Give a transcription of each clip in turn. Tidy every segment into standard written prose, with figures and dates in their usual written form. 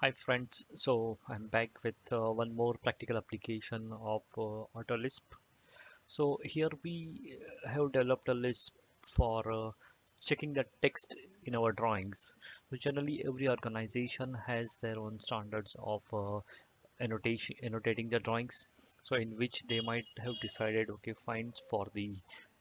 Hi friends, so I'm back with one more practical application of AutoLISP. So here we have developed a Lisp for checking the text in our drawings. So generally every organization has their own standards of annotating the drawings, so in which they might have decided, okay, fine, for the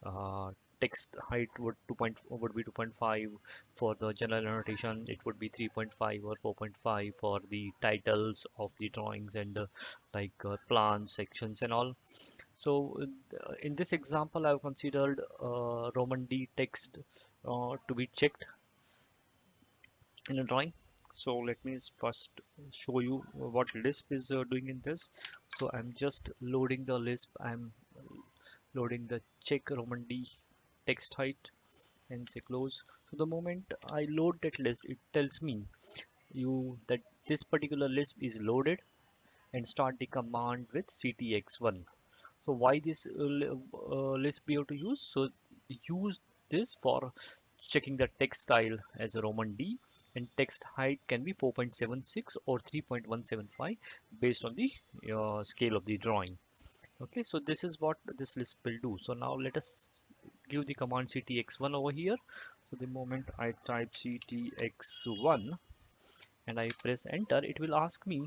uh, text height would be 2.5. For the general annotation it would be 3.5 or 4.5 for the titles of the drawings and plans, sections and all. So in this example I've considered Roman D text to be checked in a drawing. So let me first show you what Lisp is doing in this. So I'm just loading the Lisp. I'm loading the check Roman D text height and say close. So the moment I load that list, it tells me you that this particular Lisp is loaded and start the command with ctx1. So why this Lisp we have to use? So use this for checking the text style as a Roman D, and text height can be 4.76 or 3.175 based on the scale of the drawing. Okay, so this is what this Lisp will do. So now let us give the command ctx1 over here. So the moment I type ctx1 and I press enter, it will ask me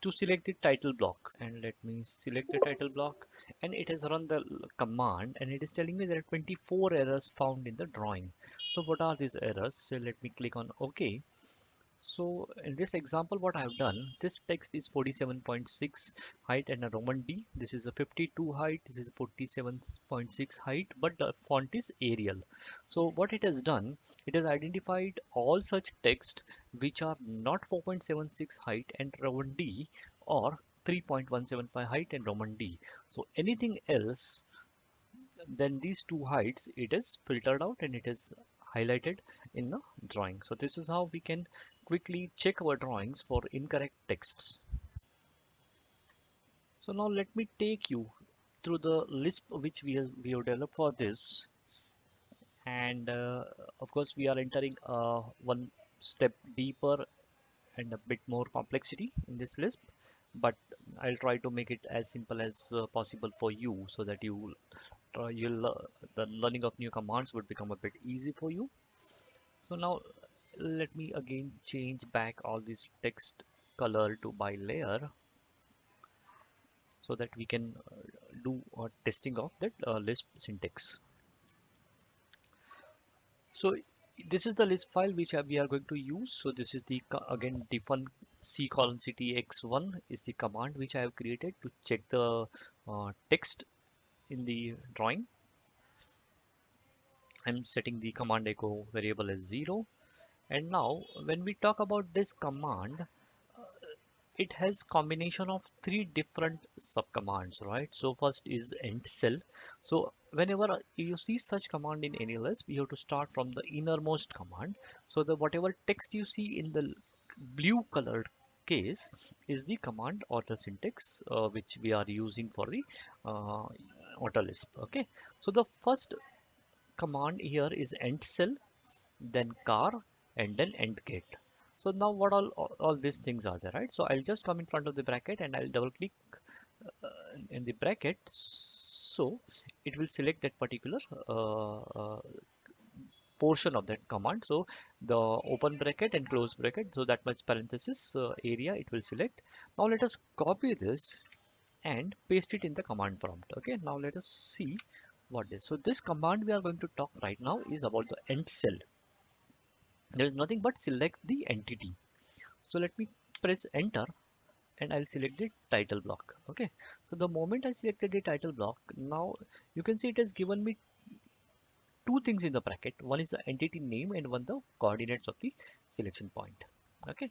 to select the title block, and let me select the title block, and it has run the command and it is telling me there are 24 errors found in the drawing. So what are these errors? So let me click on OK. So in this example, what I have done, this text is 47.6 height and a Roman D. This is a 52 height. This is 47.6 height, but the font is Arial. So what it has done, it has identified all such text which are not 4.76 height and Roman D or 3.175 height and Roman D. So anything else then these two heights, it is filtered out and it is highlighted in the drawing. So this is how we can quickly check our drawings for incorrect texts. So now let me take you through the Lisp which we have developed for this, and of course we are entering one step deeper and a bit more complexity in this Lisp, but I'll try to make it as simple as possible for you so that the learning of new commands would become a bit easy for you. So now let me again change back all this text color to by layer so that we can do testing of that Lisp syntax. So this is the Lisp file which we are going to use. So this is the again defun c colon ctx1 is the command which I have created to check the text in the drawing. I'm setting the command echo variable as 0. And now when we talk about this command, it has combination of three different subcommands, right? So first is end cell. So whenever you see such command in any list, we have to start from the innermost command. So the whatever text you see in the blue colored case is the command or the syntax which we are using for the uh, AutoLISP. Okay, so the first command here is end cell, then car, and then end gate. So now what all these things are there, right? So I'll just come in front of the bracket and I'll double click in the bracket. So it will select that particular portion of that command. So the open bracket and close bracket, so that much parenthesis area it will select. Now let us copy this and paste it in the command prompt. Okay, now let us see what this. So this command we are going to talk right now is about the end cell. There is nothing but select the entity. So let me press enter and I'll select the title block. Okay, so the moment I selected the title block, now you can see it has given me two things in the bracket. One is the entity name and one the coordinates of the selection point. Okay,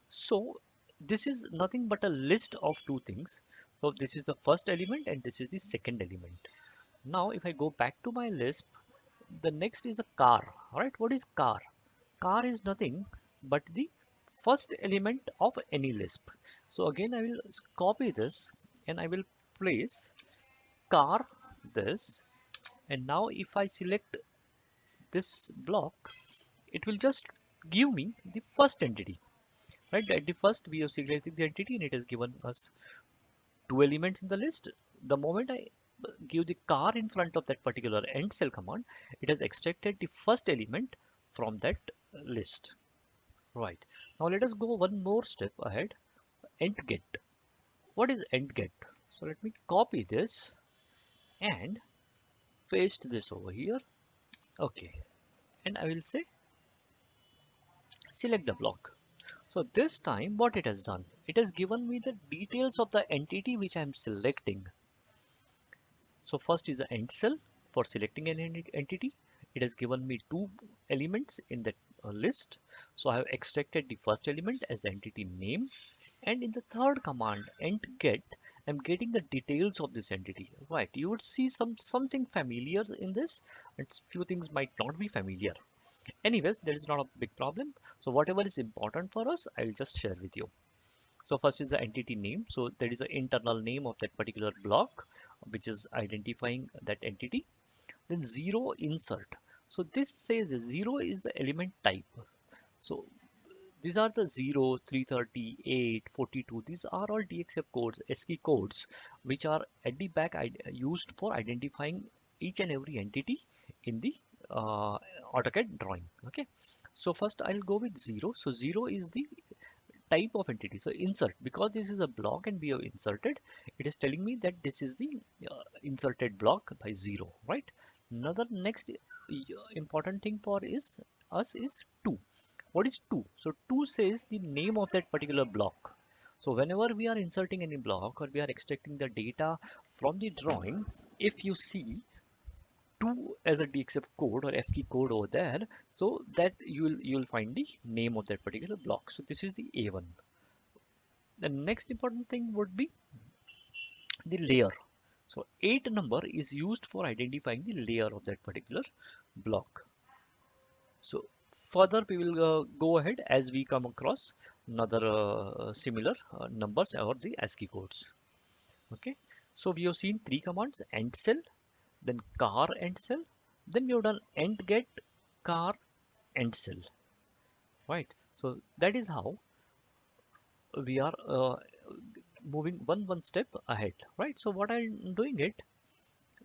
so this is nothing but a list of two things. So this is the first element and this is the second element. Now if I go back to my Lisp, the next is a car. All right, what is car? Car is nothing but the first element of any Lisp. So again I will copy this and I will place car this, and now if I select this block, it will just give me the first entity. right? At the first, we have selected the entity and it has given us two elements in the list. The moment I give the car in front of that particular end cell command, it has extracted the first element from that list. Right. Now let us go one more step ahead. End get. What is end get? So let me copy this and paste this over here. Okay. And I will say select the block. So this time what it has done, it has given me the details of the entity which I am selecting. So first is the end cell for selecting an entity. It has given me two elements in that list. So I have extracted the first element as the entity name, and in the third command end get, I'm getting the details of this entity. Right, you would see something familiar in this, and few things might not be familiar. Anyways, there is not a big problem. So whatever is important for us, I will just share with you. So first is the entity name. So there is an internal name of that particular block, which is identifying that entity. Then zero insert. So this says the zero is the element type. So these are the 0, 338, 42. These are all DXF codes, ASCII codes, which are at the back used for identifying each and every entity in the AutoCAD drawing. Okay. So first I'll go with 0. So 0 is the type of entity. So insert, because this is a block and we have inserted, it is telling me that this is the inserted block by 0, right? Another next important thing for is us is 2. What is 2? So 2 says the name of that particular block. So whenever we are inserting any block or we are extracting the data from the drawing, if you see 2 as a DXF code or ASCII code over there, so that you'll find the name of that particular block. So this is the A1. The next important thing would be the layer. So 8 number is used for identifying the layer of that particular block. So further we will go ahead as we come across another similar numbers or the ASCII codes. Okay. So we have seen three commands: end cell, then car end cell, then we have done end get, car end cell. Right. So that is how we are moving one step ahead. Right. So what I'm doing it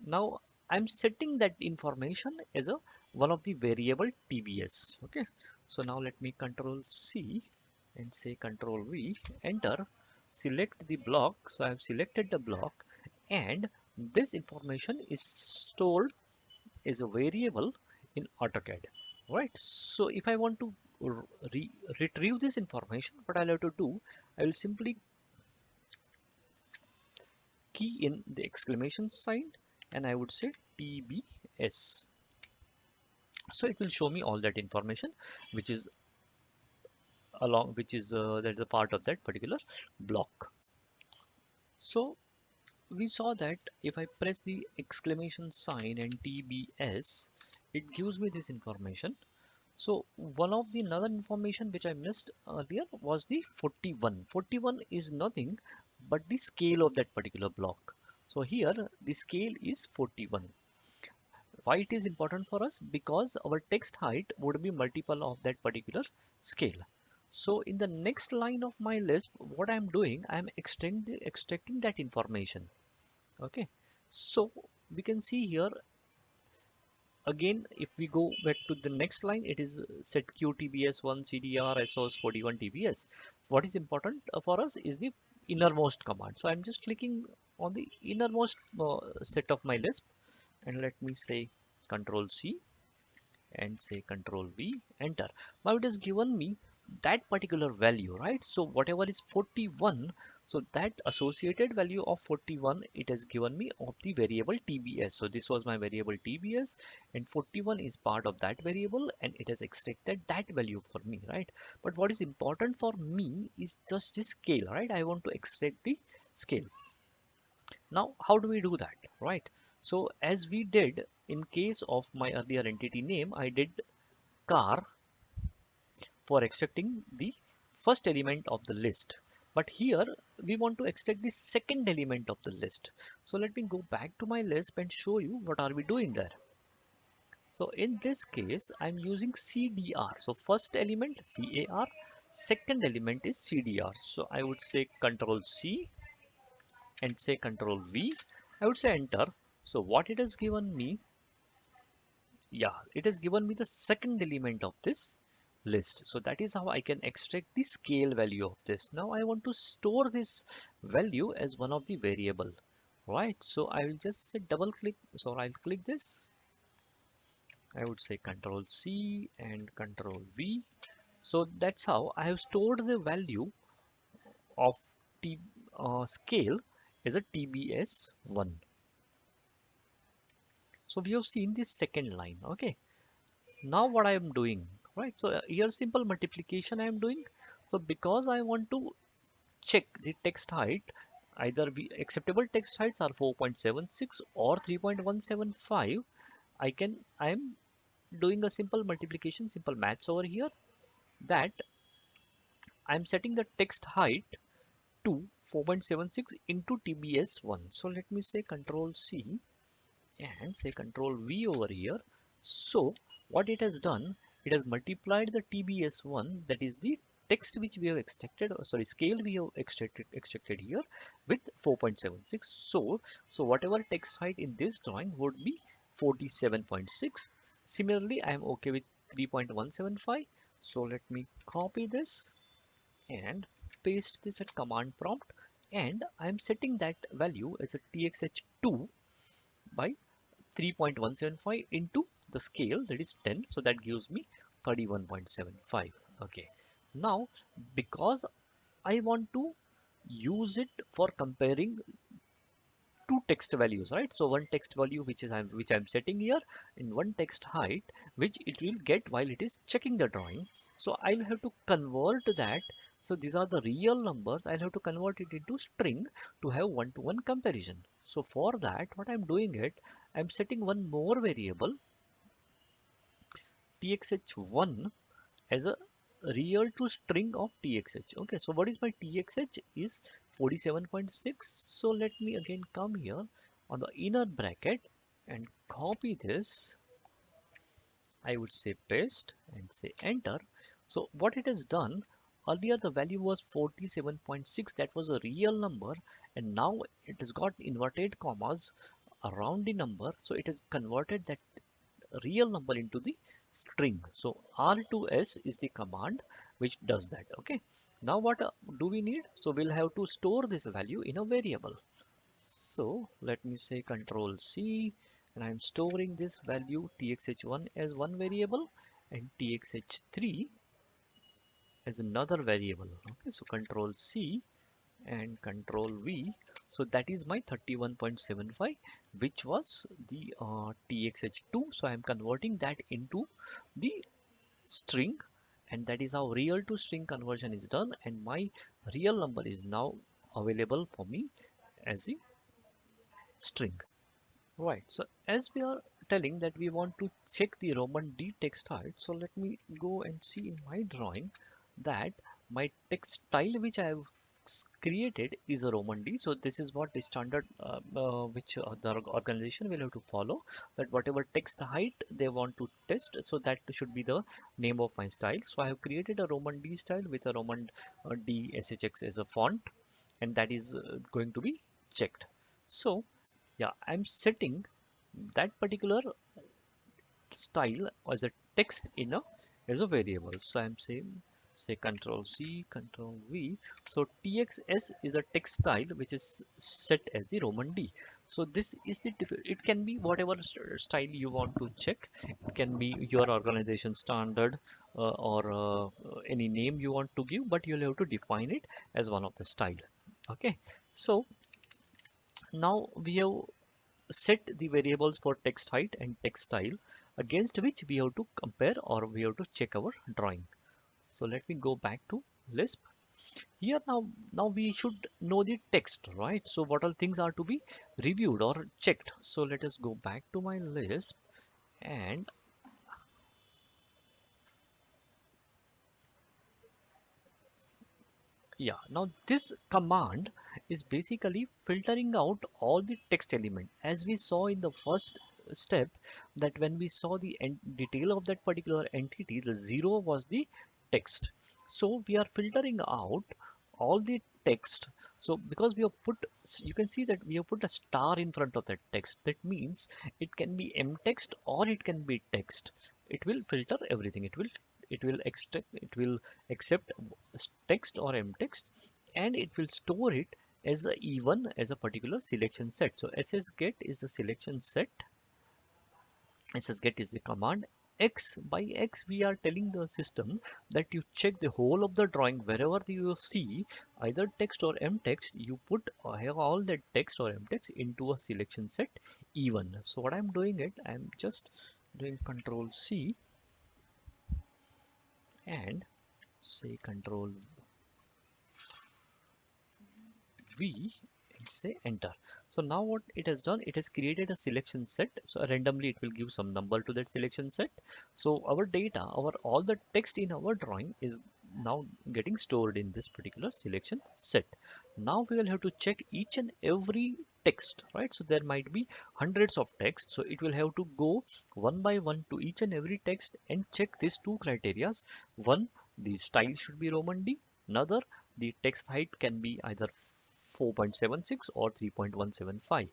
now, I'm setting that information as a one of the variable TBS. Okay. So now let me control C and say control V, enter, select the block. So I have selected the block, and this information is stored as a variable in AutoCAD. Right. So if I want to retrieve this information, what I'll have to do, I will simply key in the exclamation sign and I would say TBS. So it will show me all that information which is that is a part of that particular block. So we saw that if I press the exclamation sign and TBS, it gives me this information. So one of the another information which I missed earlier was the 41. 41 is nothing but the scale of that particular block. So here the scale is 41. Why it is important for us? Because our text height would be multiple of that particular scale. So in the next line of my list, what I'm doing, I'm extracting that information. Okay. So we can see here again, if we go back to the next line, it is set QTBS1 CDR SOS 41 TBS. What is important for us is the innermost command. So I'm just clicking on the innermost set of my list, and let me say Control C and say Control V, enter. Now it has given me that particular value, right? So whatever is 41, so that associated value of 41, it has given me of the variable TBS. So this was my variable TBS, and 41 is part of that variable, and it has extracted that value for me, right? But what is important for me is just the scale, right? I want to extract the scale. Now, how do we do that, right? So as we did in case of my earlier entity name, I did car for extracting the first element of the list. But here we want to extract the second element of the list. So let me go back to my list and show you what are we doing there. So in this case, I'm using CDR. So first element CAR, second element is CDR. So I would say Control C and say Control V. I would say enter. So what it has given me, yeah, it has given me the second element of this list. So that is how I can extract the scale value of this. Now I want to store this value as one of the variable, right? So I will just say double click. So I'll click this. I would say Control C and Control V. So that's how I have stored the value of T scale as a TBS1. So we have seen this second line. Okay. Now what I am doing, right? So here simple multiplication I am doing. So because I want to check the text height, either be acceptable text heights are 4.76 or 3.175. I am doing a simple multiplication, simple maths over here, that I am setting the text height to 4.76 into TBS1. So let me say Control C and say Control V over here. So what it has done, it has multiplied the TBS1, that is the text which we have extracted, sorry, scale we have extracted here, with 4.76. So whatever text height in this drawing would be 47.6. Similarly, I am okay with 3.175. So let me copy this and paste this at command prompt, and I am setting that value as a TXH2 by 3.175 into the scale, that is 10. So that gives me 31.75. Okay. Now because I want to use it for comparing two text values, right? So one text value which I'm setting here, and one text height which it will get while it is checking the drawing. So I'll have to convert that. So these are the real numbers. I'll have to convert it into string to have one-to-one comparison. So for that, what I'm doing it, I'm setting one more variable, txh1, as a real to string of txh. Okay, so what is my txh is 47.6. So let me again come here on the inner bracket and copy this. I would say paste and say enter. So what it has done, earlier the value was 47.6, that was a real number, and now it has got inverted commas around the number, so it has converted that real number into the string. So R2S is the command which does that. Okay. Now what do we need? So we'll have to store this value in a variable. So let me say Control C, and I'm storing this value txh1 as one variable and txh3 as another variable. Okay. So Control C and Control V. So that is my 31.75, which was the TXH2. So I'm converting that into the string, and that is how real to string conversion is done. And my real number is now available for me as a string. Right, so as we are telling that we want to check the Roman D text height, so let me go and see in my drawing that my text style which I have created is a Roman D. So this is what the standard which the organization will have to follow, that whatever text height they want to test, so that should be the name of my style. So I have created a Roman D style with a Roman D SHX as a font, and that is going to be checked. So yeah, I'm setting that particular style as a text in a as a variable. So I'm saying say Control C, Control V. So TXS is a text style which is set as the Roman D. So this is the it can be whatever style you want to check. It can be your organization standard or any name you want to give, but you'll have to define it as one of the style. Okay, so now we have set the variables for text height and text style, against which we have to compare or we have to check our drawing. So let me go back to Lisp. Here now we should know the text, right? So what all things are to be reviewed or checked. So let us go back to my Lisp, and yeah, now this command is basically filtering out all the text element, as we saw in the first step, that when we saw the detail of that particular entity, the zero was the text. So we are filtering out all the text. So because we have put, you can see that we have put a star in front of that text. That means it can be m text or it can be text. It will filter everything. It will accept text or m text, and it will store it as a even as a particular selection set. So ssget is the selection set. Get is the command. X by X, we are telling the system that you check the whole of the drawing. Wherever you see either text or m text, you put have all that text or m text into a selection set even. So what I'm doing it, I'm just doing Control C and say Control V and say enter. So now what it has done, it has created a selection set. So randomly it will give some number to that selection set. So our data, our all the text in our drawing is now getting stored in this particular selection set. Now we will have to check each and every text, right? So there might be hundreds of text. So it will have to go one by one to each and every text and check these two criterias. One, the style should be Roman D. Another, the text height can be either 4.76 or 3.175.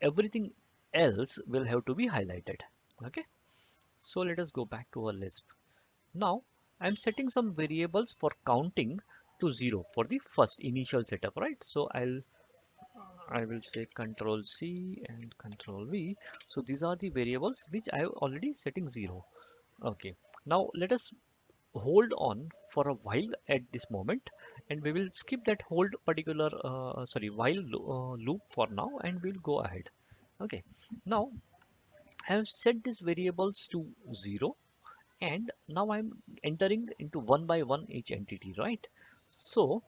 Everything else will have to be highlighted. Okay, so let us go back to our Lisp. Now I'm setting some variables for counting to 0 for the first initial setup, right? So I will say Control C and Control V. So these are the variables which I have already setting 0. Okay, now let us hold on for a while at this moment, and we will skip that hold particular while loop for now, and we'll go ahead. Okay, now I have set these variables to 0, and now I'm entering into one by one each entity, right? So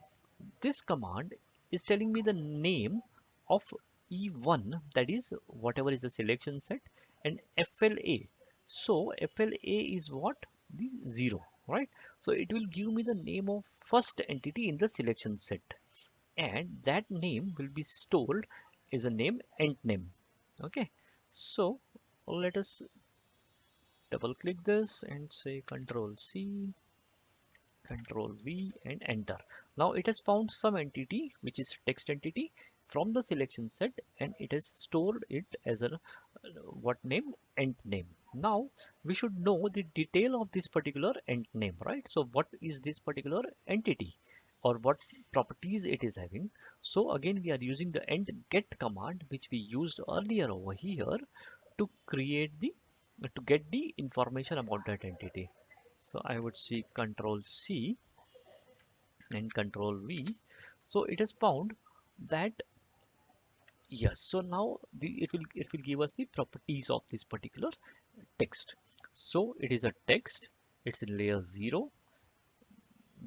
this command is telling me the name of E1, that is whatever is the selection set, and FLA. So FLA is what? The 0, right? So it will give me the name of first entity in the selection set, and that name will be stored as a name ent name. Okay, so let us double click this and say Control C, Control V and enter. Now it has found some entity which is text entity from the selection set, and it has stored it as a what name? Ent name. Now we should know the detail of this particular ent name, right? So what is this particular entity or what properties it is having? So again we are using the ent get command which we used earlier over here to create the to get the information about that entity. So I would see Control C and Control V. So it has found that yes. So now it will give us the properties of this particular text. So it is a text. It's in layer 0.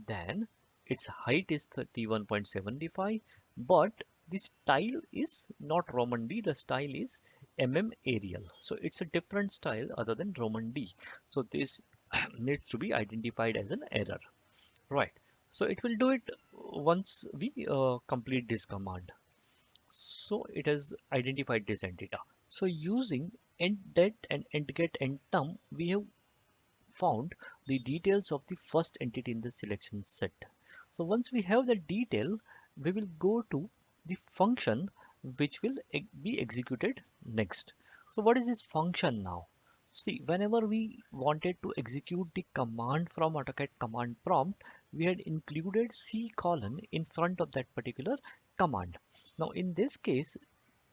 Then its height is 31.75, but the style is not Roman D. The style is Arial. So it's a different style other than Roman D. So this needs to be identified as an error. Right. So it will do it once we complete this command. So it has identified this entity. So using entdet and entget entum, we have found the details of the first entity in the selection set. So once we have the detail, we will go to the function which will be executed next. So what is this function now? See, whenever we wanted to execute the command from AutoCAD command prompt, we had included C colon in front of that particular command. Now in this case,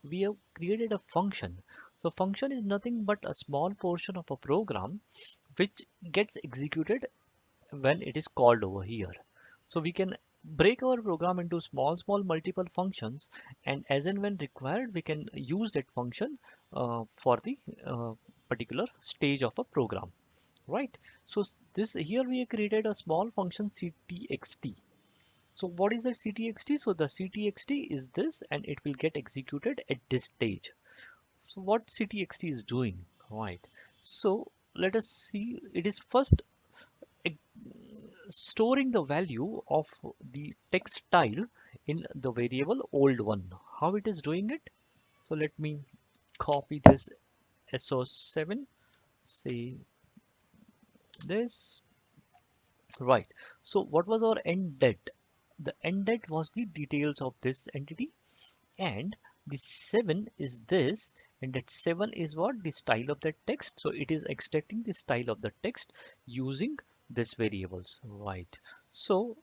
we have created a function. So function is nothing but a small portion of a program which gets executed when it is called over here. So we can break our program into small multiple functions, and as and when required we can use that function for the particular stage of a program, right? So this here we have created a small function ctxt. So what is that ctxt? So the ctxt is this, and it will get executed at this stage. So what ctxt is doing, right? So let us see, it is first storing the value of the text style in the variable old one. How it is doing it? So let me copy this SO7, say this, Right. So what was our end date? The end date was the details of this entity, and the 7 is this, and that 7 is what? The style of that text. So it is extracting the style of the text using this variables, right? So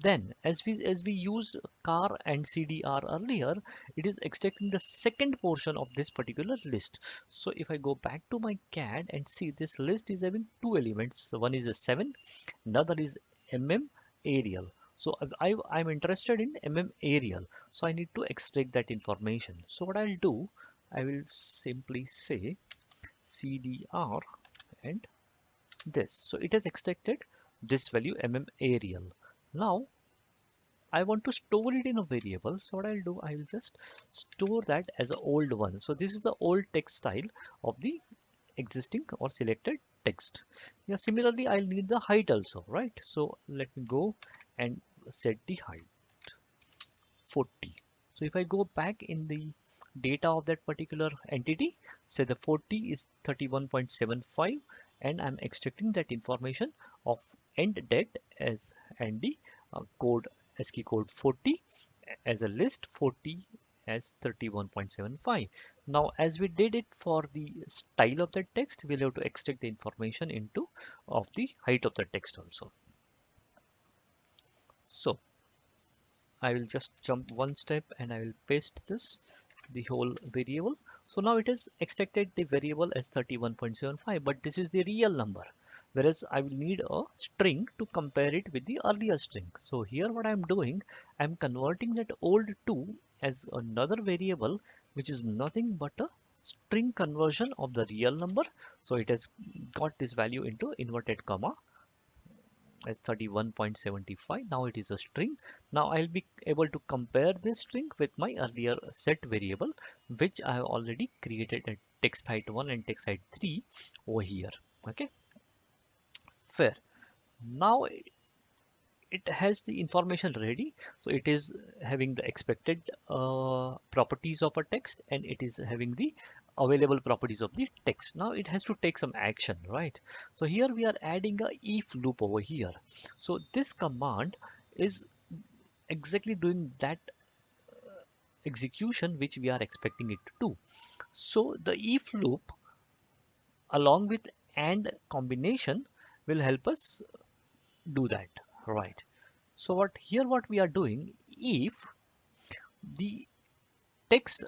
then as we used car and cdr earlier, it is extracting the second portion of this particular list. So if I go back to my CAD and see, this list is having two elements. So one is a 7, another is aerial. So I'm interested in aerial, so I need to extract that information. So what I'll do, I will simply say cdr and this. So it has extracted this value aerial. Now I want to store it in a variable. So what I'll do, I will just store that as an old one. So this is the old text style of the existing or selected text. Yeah, similarly, I'll need the height also, right? So let me go and set the height 40. So if I go back in the data of that particular entity, say the 40 is 31.75, and I'm extracting that information of end date as and the code ASCII code 40 as a list, 40 as 31.75. Now as we did it for the style of the text, we'll have to extract the information into of the height of the text also. So I will just jump one step and I will paste this, the whole variable. So now it has extracted the variable as 31.75, but this is the real number. Whereas I will need a string to compare it with the earlier string. So here what I'm doing, I'm converting that old 2 as another variable, which is nothing but a string conversion of the real number. So it has got this value into inverted comma as 31.75. Now it is a string. Now I'll be able to compare this string with my earlier set variable, which I have already created at text height 1 and text height 3 over here. Okay, fair. Now it has the information ready. So it is having the expected properties of a text, and it is having the available properties of the text. Now it has to take some action, right? So here we are adding a if loop over here. So this command is exactly doing that execution which we are expecting it to do. So the if loop along with and combination will help us do that, right? So what we are doing, if the text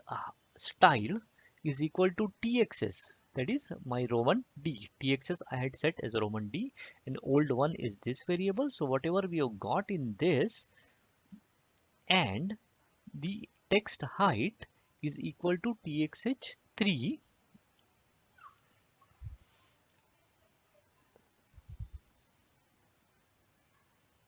style is equal to txs, that is my roman d. Txs I had set as a roman d, and old one is this variable. So whatever we have got in this, and the text height is equal to txh3.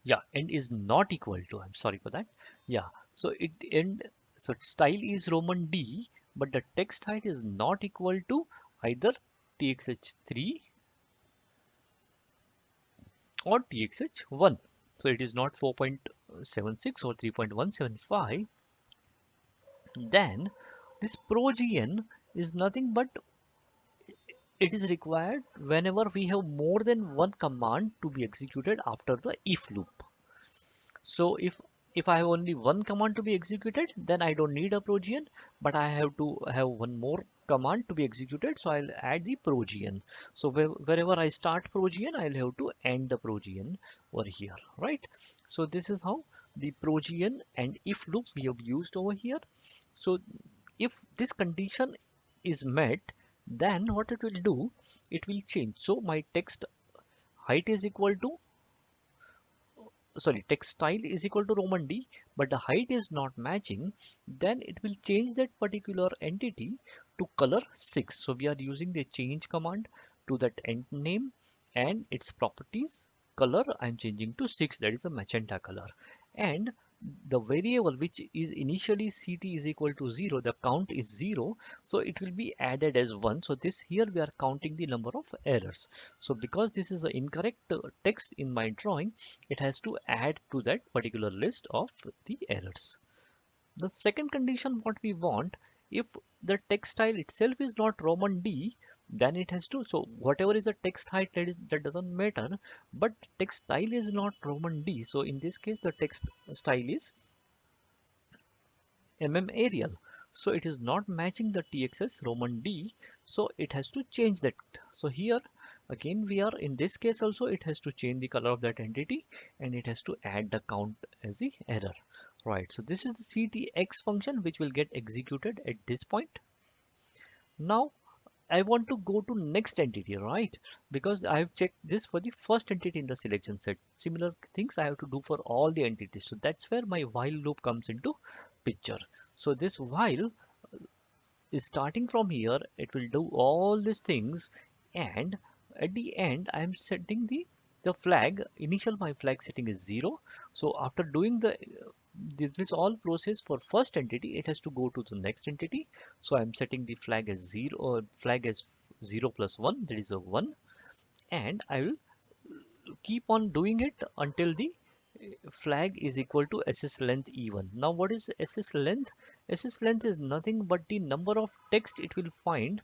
Yeah, and is not equal to, I'm sorry for that. Yeah, so it and so style is roman d, but the text height is not equal to either txh3 or txh1. So it is not 4.76 or 3.175. Then this progn is nothing but it is required whenever we have more than one command to be executed after the if loop. So if I have only one command to be executed, then I don't need a progn, but I have to have one more command to be executed. So I'll add the progn. So wherever I start progn, I'll have to end the progn over here, right? So this is how the progn and if loop we have used over here. So if this condition is met, then what it will do, it will change. So my text height is equal to, sorry, text style is equal to roman d, but the height is not matching, then it will change that particular entity to color 6. So we are using the change command to that ent name, and its properties color I'm changing to 6, that is a magenta color. And the variable which is initially ct is equal to 0, the count is 0, so it will be added as 1. So this here we are counting the number of errors. So because this is an incorrect text in my drawing, it has to add to that particular list of the errors. The second condition what we want, if the text style itself is not Roman D, then it has to, so whatever is the text height, that doesn't matter, but text style is not Roman D, so in this case the text style is Arial. So it is not matching the TXS Roman D, so it has to change that. So here again we are in this case also, it has to change the color of that entity, and it has to add the count as the error. Right, so this is the CTX function which will get executed at this point. Now I want to go to next entity, right? Because I have checked this for the first entity in the selection set. Similar things I have to do for all the entities. So that's where my while loop comes into picture. So this while is starting from here. It will do all these things, and at the end I am setting the flag. Initial my flag setting is 0. So after doing this all process for first entity, it has to go to the next entity. So I'm setting the flag as 0, or flag as 0 plus 1, that is a 1, and I will keep on doing it until the flag is equal to ss length even. Now what is ss length? Ss length is nothing but the number of text it will find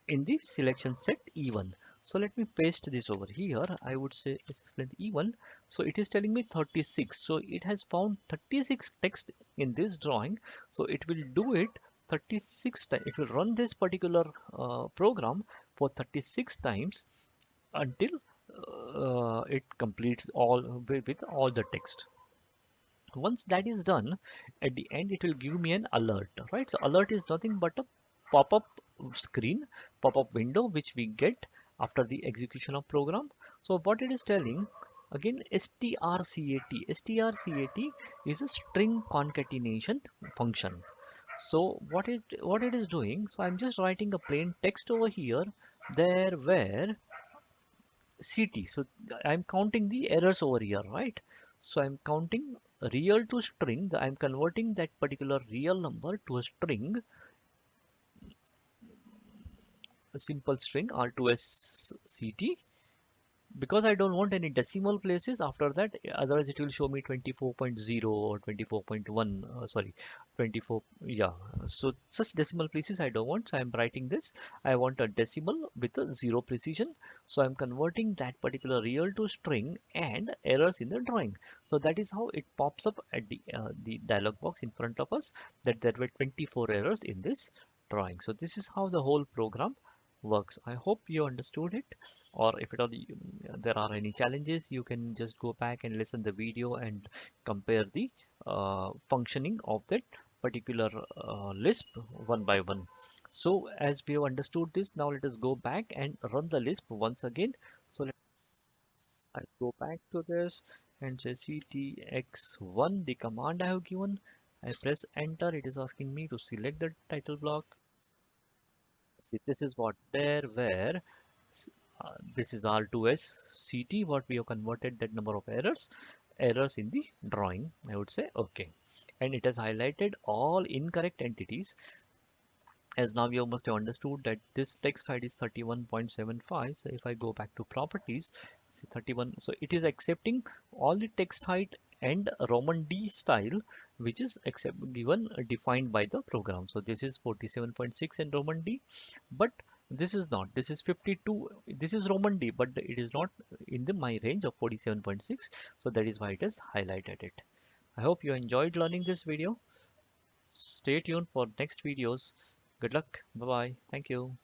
in the selection set even. So let me paste this over here. I would say ss length even. So it is telling me 36. So it has found 36 text in this drawing. So it will do it 36 times. It will run this particular program for 36 times until it completes all with all the text. Once that is done, at the end it will give me an alert, right? So alert is nothing but a pop-up screen, pop-up window which we get after the execution of program. So what it is telling, again, strcat is a string concatenation function. So what it is doing, so I'm just writing a plain text over here, there where CT. So I'm counting the errors over here, right? So I'm counting real to string. I'm converting that particular real number to a string, a simple string R2S CT, because I don't want any decimal places after that. Otherwise it will show me 24.0 or 24.1, sorry, 24, yeah. So such decimal places I don't want, so I'm writing this. I want a decimal with a 0 precision, so I'm converting that particular real to string and errors in the drawing. So that is how it pops up at the dialog box in front of us, that there were 24 errors in this drawing. So this is how the whole program works. I hope you understood it, or if at all there are any challenges, you can just go back and listen the video and compare the functioning of that particular Lisp one by one. So as we have understood this, now let us go back and run the Lisp once again. So I'll go back to this and say ctx1, the command I have given. I press enter. It is asking me to select the title block. See, this is what there where this is R2S CT, what we have converted that number of errors in the drawing. I would say okay, and it has highlighted all incorrect entities, as now you must have understood that this text height is 31.75. So if I go back to properties, see 31, so it is accepting all the text height and Roman D style, which is given defined by the program. So this is 47.6 in Roman D, but this is not, this is 52, this is Roman D, but it is not in the my range of 47.6. So that is why it has highlighted it. I hope you enjoyed learning this video. Stay tuned for next videos. Good luck. Bye bye. Thank you.